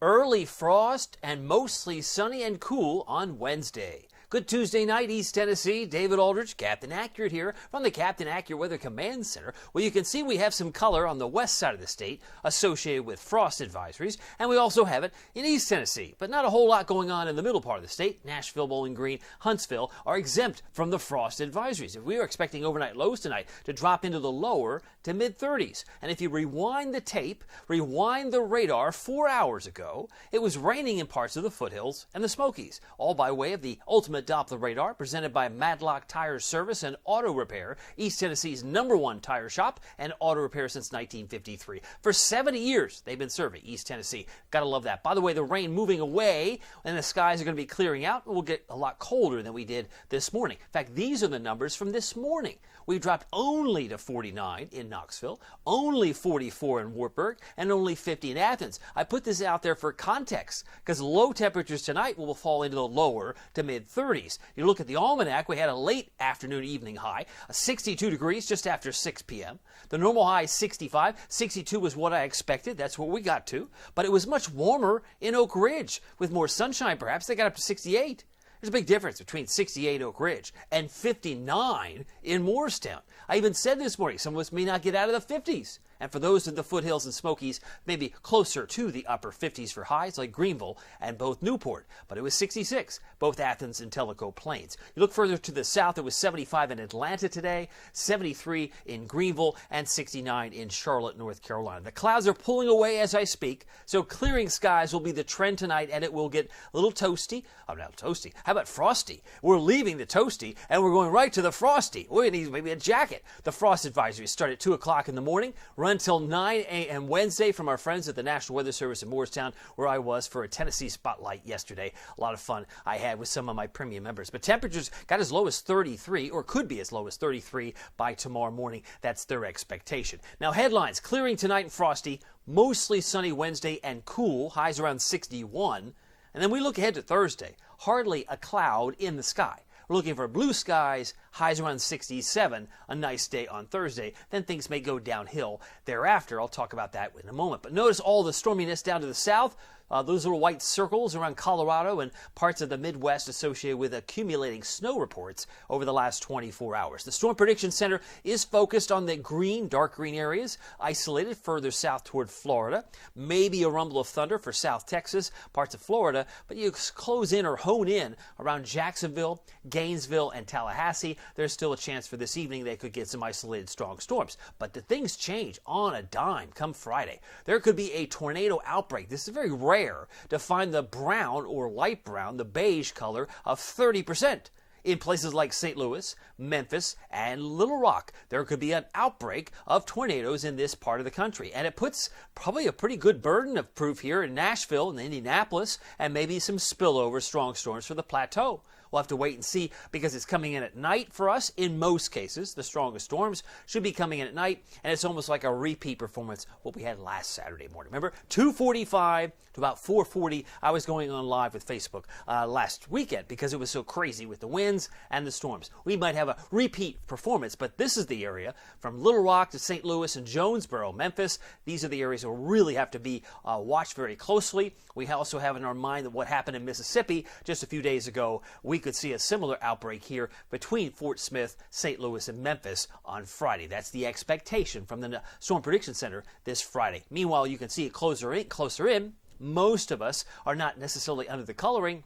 Early frost and mostly sunny and cool on Wednesday. Good Tuesday night, East Tennessee. David Aldrich, Captain Accurate here from the Captain Accurate Weather Command Center, where you can see we have some color on the west side of the state associated with frost advisories, and we also have it in East Tennessee, but not a whole lot going on in the middle part of the state. Nashville, Bowling Green, Huntsville are exempt from the frost advisories. We are expecting overnight lows tonight to drop into the lower to mid-30s. And if you rewind the tape, rewind the radar 4 hours ago, it was raining in parts of the foothills and the Smokies, all by way of the ultimate Doppler radar presented by Madlock Tire Service and Auto Repair, East Tennessee's #1 tire shop and auto repair since 1953. For 70 years, they've been serving East Tennessee. Gotta love that. By the way, the rain moving away and the skies are going to be clearing out. We'll get a lot colder than we did this morning. In fact, these are the numbers from this morning. We dropped only to 49 in Knoxville, only 44 in Wartburg, and only 50 in Athens. I put this out there for context because low temperatures tonight will fall into the lower to mid-30s. You look at the almanac, we had a late afternoon evening high, 62 degrees just after 6 p.m. The normal high is 65. 62 was what I expected. That's what we got to. But it was much warmer in Oak Ridge. With more sunshine, perhaps, they got up to 68. There's a big difference between 68 Oak Ridge and 59 in Morristown. I even said this morning, some of us may not get out of the 50s. And for those in the foothills and Smokies, maybe closer to the upper 50s for highs like Greenville and both Newport. But it was 66, both Athens and Tellico Plains. You look further to the south, it was 75 in Atlanta today, 73 in Greenville, and 69 in Charlotte, North Carolina. The clouds are pulling away as I speak, so clearing skies will be the trend tonight, and it will get a little toasty. Oh, not toasty. How about frosty? We're leaving the toasty, and we're going right to the frosty. We need maybe a jacket. The frost advisory start at 2 o'clock in the morning, run until 9 a.m. Wednesday from our friends at the National Weather Service in Morristown, where I was for a Tennessee Spotlight yesterday. A lot of fun I had with some of my premium members. But temperatures got as low as 33, or could be as low as 33 by tomorrow morning. That's their expectation. Now, headlines: clearing tonight and frosty, mostly sunny Wednesday and cool, highs around 61. And then we look ahead to Thursday, hardly a cloud in the sky. We're looking for blue skies, highs around 67, a nice day on Thursday. Then things may go downhill thereafter. I'll talk about that in a moment. But notice all the storminess down to the south. Those little white circles around Colorado and parts of the Midwest associated with accumulating snow reports over the last 24 hours. The Storm Prediction Center is focused on the green, dark green areas, isolated further south toward Florida. Maybe a rumble of thunder for South Texas, parts of Florida, but you close in or hone in around Jacksonville, Gainesville, and Tallahassee. There's still a chance for this evening they could get some isolated strong storms. But the things change on a dime come Friday. There could be a tornado outbreak. This is very rare to find the brown or light brown, the beige color of 30%. In places like St. Louis, Memphis, and Little Rock, there could be an outbreak of tornadoes in this part of the country. And it puts probably a pretty good burden of proof here in Nashville and Indianapolis, and maybe some spillover strong storms for the plateau. We'll have to wait and see because it's coming in at night for us. In most cases, the strongest storms should be coming in at night, and it's almost like a repeat performance what we had last Saturday morning. Remember, 2:45 to about 4:40, I was going on live with Facebook last weekend because it was so crazy with the winds and the storms. We might have a repeat performance, but this is the area from Little Rock to St. Louis and Jonesboro, Memphis. These are the areas that we'll really have to be watched very closely. We also have in our mind that what happened in Mississippi just a few days ago. We could see a similar outbreak here between Fort Smith, St. Louis, and Memphis on Friday. That's the expectation from the Storm Prediction Center this Friday. Meanwhile, you can see it closer in. Most of us are not necessarily under the coloring,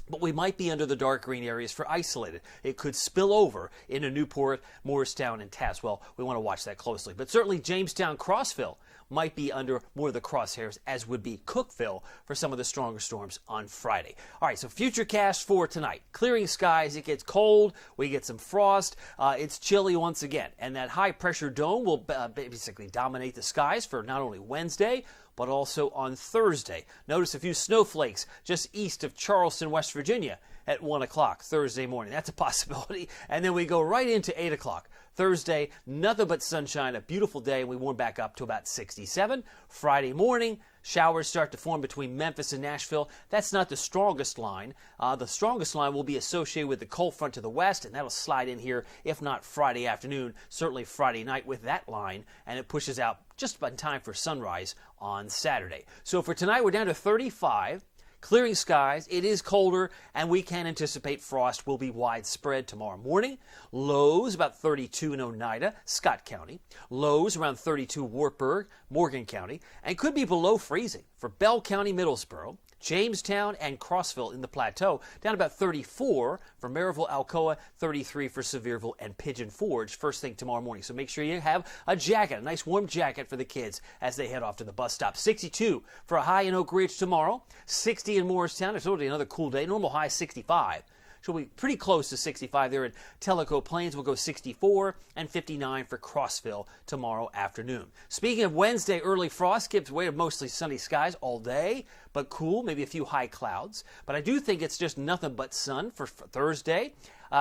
but we might be under the dark green areas for isolated. It could spill over into Newport, Morristown, and Tazewell. We want to watch that closely. But certainly Jamestown, Crossville might be under more of the crosshairs, as would be Cookville for some of the stronger storms on Friday. All right, so futurecast for tonight. Clearing skies, it gets cold, we get some frost, it's chilly once again. And that high-pressure dome will basically dominate the skies for not only Wednesday, but also on Thursday. Notice a few snowflakes just east of Charleston, West Virginia at 1 o'clock Thursday morning. That's a possibility. And then we go right into 8 o'clock. Thursday, nothing but sunshine, a beautiful day, and we warm back up to about 67. Friday morning, Showers start to form between Memphis and Nashville. That's not the strongest line. The strongest line will be associated with the cold front to the west, and that'll slide in here, if not Friday afternoon, certainly Friday night with that line, and it pushes out just about in time for sunrise on Saturday. So for tonight, we're down to 35. Clearing skies, it is colder, and we can anticipate frost will be widespread tomorrow morning. Lows about 32 in Oneida, Scott County. Lows around 32 Wartburg, Morgan County, and could be below freezing for Bell County, Middlesboro, Jamestown, and Crossville in the Plateau, down about 34 for Maryville, Alcoa, 33 for Sevierville and Pigeon Forge first thing tomorrow morning. So make sure you have a jacket, a nice warm jacket for the kids as they head off to the bus stop. 62 for a high in Oak Ridge tomorrow, 60 in Morristown. It's already another cool day. Normal high 65. She'll be pretty close to 65 there in Tellico Plains. We'll go 64 and 59 for Crossville tomorrow afternoon. Speaking of Wednesday, early frost gives way to mostly sunny skies all day, but cool, maybe a few high clouds. But I do think it's just nothing but sun for Thursday.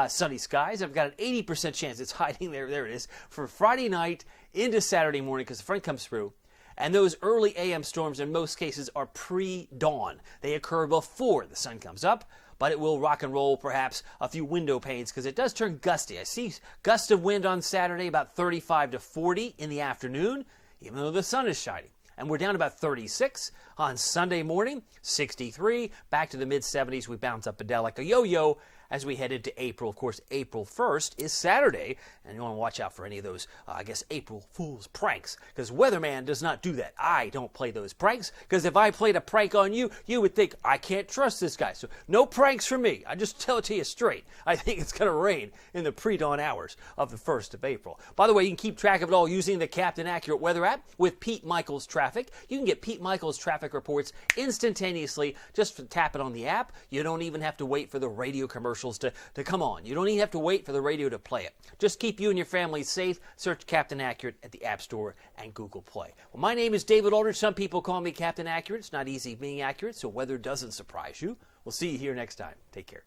Sunny skies. I've got an 80% chance it's hiding there. There it is. For Friday night into Saturday morning because the front comes through. And those early AM storms in most cases are pre-dawn. They occur before the sun comes up. But it will rock and roll perhaps a few window panes because it does turn gusty. I see gust of wind on Saturday about 35 to 40 in the afternoon, even though the sun is shining. And we're down about 36 on Sunday morning, 63, back to the mid-70s. We bounce up and down like a yo-yo as we head into April. Of course, April 1st is Saturday, and you want to watch out for any of those, April Fool's pranks, because Weatherman does not do that. I don't play those pranks, because if I played a prank on you, you would think, I can't trust this guy. So no pranks for me. I just tell it to you straight. I think it's going to rain in the pre-dawn hours of the 1st of April. By the way, you can keep track of it all using the Captain Accurate Weather app with Pete Michaels Traffic. You can get Pete Michaels traffic reports instantaneously just for tapping on the app. You don't even have to wait for the radio commercials to come on. You don't even have to wait for the radio to play it. Just keep you and your family safe. Search Captain Accurate at the App Store and Google Play. Well, my name is David Aldridge. Some people call me Captain Accurate. It's not easy being accurate, so weather doesn't surprise you. We'll see you here next time. Take care.